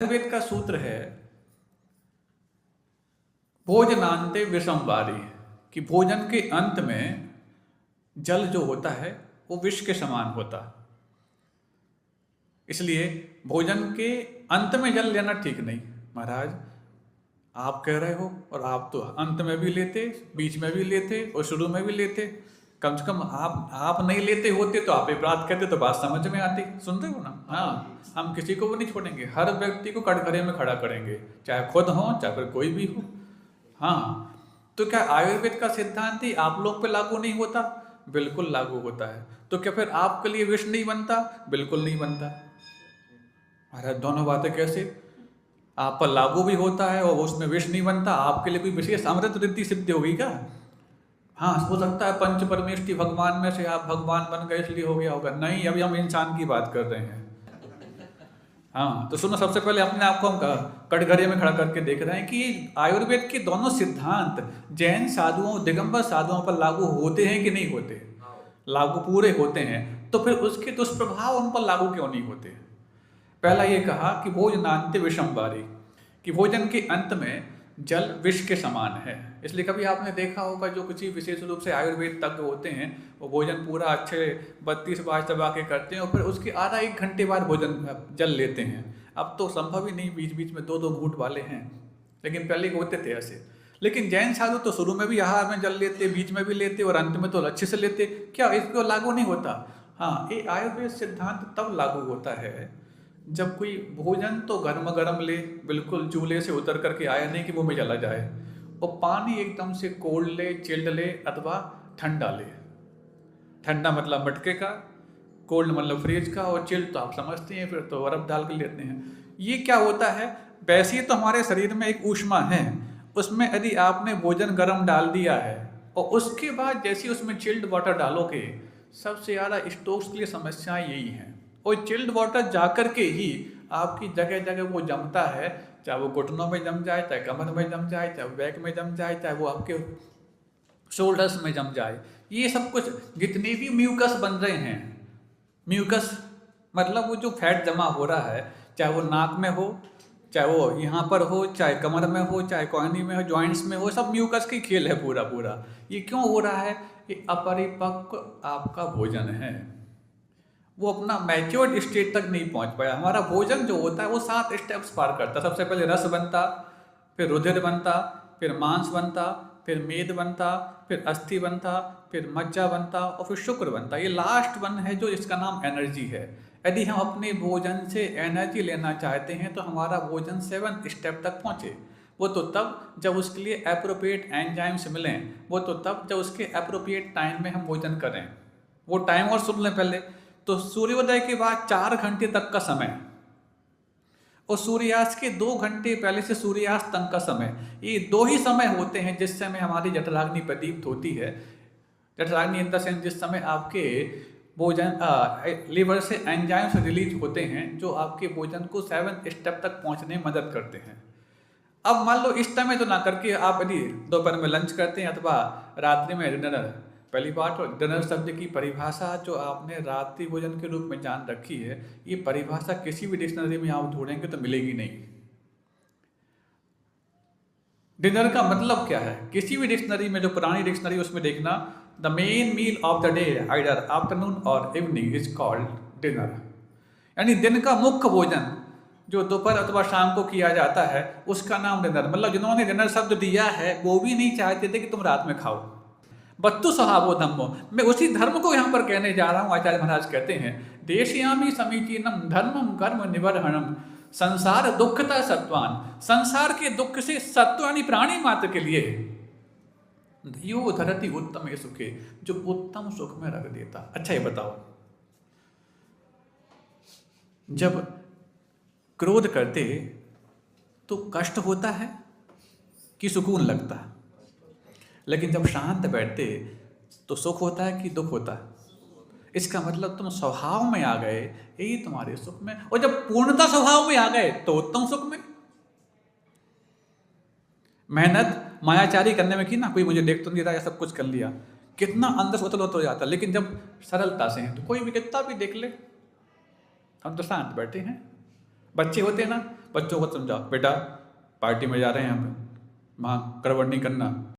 आयुर्वेद का सूत्र है भोजनांते विषम वारी, कि भोजन के अंत में जल जो होता है वो विष के समान होता। इसलिए भोजन के अंत में जल लेना ठीक नहीं। महाराज आप कह रहे हो, और आप तो अंत में भी लेते, बीच में भी लेते और शुरू में भी लेते। कम से कम आप नहीं लेते होते तो आप एक बात कहते तो बात समझ में आती। सुन रहे हो ना? हाँ, हम किसी को भी नहीं छोड़ेंगे, हर व्यक्ति को कटघरे में खड़ा करेंगे, चाहे खुद हो चाहे फिर कोई भी हो। हाँ, तो क्या आयुर्वेद का सिद्धांत ही आप लोग पे लागू नहीं होता? बिल्कुल लागू होता है। तो क्या फिर आपके लिए विष नहीं बनता? बिल्कुल नहीं बनता। अरे दोनों बातें कैसे? आप पर लागू भी होता है और उसमें विष नहीं बनता। आपके लिए कोई विशेष अमृत रिद्धि सिद्धि होगी क्या? हाँ, हो सकता है पंच परमेष्टि भगवान में से आप भगवान बन गए इसलिए हो गया होगा। नहीं, अभी हम इंसान की बात कर रहे हैं। हाँ, तो सुनो, सबसे पहले अपने आप को हम कटघरे में खड़ा करके देख रहे हैं कि आयुर्वेद के दोनों सिद्धांत जैन साधुओं, दिगंबर साधुओं पर लागू होते हैं कि नहीं होते? लागू पूरे होते हैं। तो फिर उसके दुष्प्रभाव उन पर लागू क्यों नहीं होते? पहला ये कहा कि भोजनांते विषम वारी, कि भोजन के अंत में जल विष के समान है। इसलिए कभी आपने देखा होगा जो कुछ विशेष रूप से आयुर्वेद तज्ञ होते हैं, वो भोजन पूरा अच्छे 32 बार चबा के करते हैं और फिर उसके आधा 1 घंटे बाद भोजन जल लेते हैं। अब तो संभव ही नहीं, बीच बीच में 2-2 घूंट वाले हैं, लेकिन पहले होते थे ऐसे। लेकिन जैन साधु तो शुरू में भी आहार में जल लेते, बीच में भी लेते और अंत में तो अच्छे से लेते। क्या इसको लागू नहीं होता? हाँ, ये आयुर्वेद सिद्धांत तब लागू होता है जब कोई भोजन तो गर्म गर्म ले, बिल्कुल चूल्हे से उतर करके आया नहीं कि मुंह में चला जाए, और पानी एकदम से कोल्ड ले, चिल्ड ले अथवा ठंडा ले। ठंडा मतलब मटके का, कोल्ड मतलब फ्रिज का, और चिल्ड तो आप समझते हैं फिर तो बर्फ डाल के लेते हैं। ये क्या होता है? वैसे ही तो हमारे शरीर में एक ऊष्मा है, उसमें यदि आपने भोजन गर्म डाल दिया है और उसके बाद जैसे उसमें चिल्ड वाटर डालोगे, सबसे ज़्यादा स्टोक्स के लिए समस्याएं यही हैं। और चिल्ड वाटर जाकर के ही आपकी जगह जगह वो जमता है, चाहे वो घुटनों में जम जाए, चाहे कमर में जम जाए, चाहे बैक में जम जाए, चाहे वो आपके शोल्डर्स में जम जाए। ये सब कुछ जितने भी म्यूकस बन रहे हैं, म्यूकस मतलब वो जो फैट जमा हो रहा है, चाहे वो नाक में हो, चाहे वो यहाँ पर हो, चाहे कमर में हो, चाहे कोहनी में हो, जॉइंट्स में हो, सब म्यूकस की खेल है पूरा पूरा। ये क्यों हो रहा है? ये अपरिपक्व आपका भोजन है, वो अपना मैच्योर्ड स्टेट तक नहीं पहुंच पाया। हमारा भोजन जो होता है वो 7 स्टेप्स पार करता। सबसे पहले रस बनता, फिर रुधिर बनता, फिर मांस बनता, फिर मेद बनता, फिर अस्थि बनता, फिर मज्जा बनता और फिर शुक्र बनता। ये लास्ट वन है जो इसका नाम एनर्जी है। यदि हम अपने भोजन से एनर्जी लेना चाहते हैं तो हमारा भोजन 7 स्टेप तक पहुँचे। वो तो तब जब उसके लिए एप्रोप्रिएट एंजाइम्स मिलें, वो तो तब जब उसके एप्रोप्रिएट टाइम में हम भोजन करें। वो टाइम और सुन लें पहले। तो सूर्योदय के बाद 4 घंटे तक का समय और सूर्यास्त के 2 घंटे पहले से सूर्यास्त तक का समय, ये 2 ही समय होते हैं जिस समय हमारी जठराग्नि प्रदीप्त होती है। जठराग्नि इन द सेंस जिस समय आपके भोजन लीवर से एंजाइम्स रिलीज होते हैं जो आपके भोजन को 7 स्टेप तक पहुंचने में मदद करते हैं। अब मान लो इस समय तो ना करके आप यदि दोपहर में लंच करते हैं अथवा रात्रि में डिनर, पहली बात तो डिनर शब्द की परिभाषा जो आपने रात्रि भोजन के रूप में जान रखी है, ये परिभाषा किसी भी डिक्शनरी में आप ढूंढेंगे तो मिलेगी नहीं। डिनर का मतलब क्या है? किसी भी डिक्शनरी में, जो पुरानी डिक्शनरी उसमें देखना, the main meal of the day either afternoon और इवनिंग इज कॉल्ड डिनर। यानी दिन का मुख्य भोजन जो दोपहर अथवा शाम को किया जाता है उसका नाम डिनर। मतलब जिन्होंने डिनर शब्द दिया है वो भी नहीं चाहते थे कि तुम रात में खाओ। बत्तु स्वभावो धम्मो, मैं उसी धर्म को यहाँ पर कहने जा रहा हूँ। आचार्य महाराज कहते हैं, देशयामी समीचीनम धर्मम कर्म निवर्हणम संसार दुखता सत्वान। संसार के दुख से सत्व यानी प्राणी मात्र के लिए धियो धरती उत्तम सुखे, जो उत्तम सुख में रख देता। अच्छा ये बताओ, जब क्रोध करते तो कष्ट होता है कि सुकून लगता है? लेकिन जब शांत बैठते तो सुख होता है कि दुख होता है? इसका मतलब तुम स्वभाव में आ गए, यही तुम्हारे सुख में। और जब पूर्णता स्वभाव में आ गए तो उत्तम सुख में। मेहनत मायाचारी करने में की ना, कोई मुझे देख तो नहीं रहा है, सब कुछ कर लिया, कितना अंदर से उथल हो जाता। लेकिन जब सरलता से है तो कोई भी कितना भी देख ले, हम तो शांत बैठे हैं। बच्चे होते हैं ना, बच्चों को समझाओ बेटा पार्टी में जा रहे हैं हम, वहाँ गड़बड़ नहीं करना।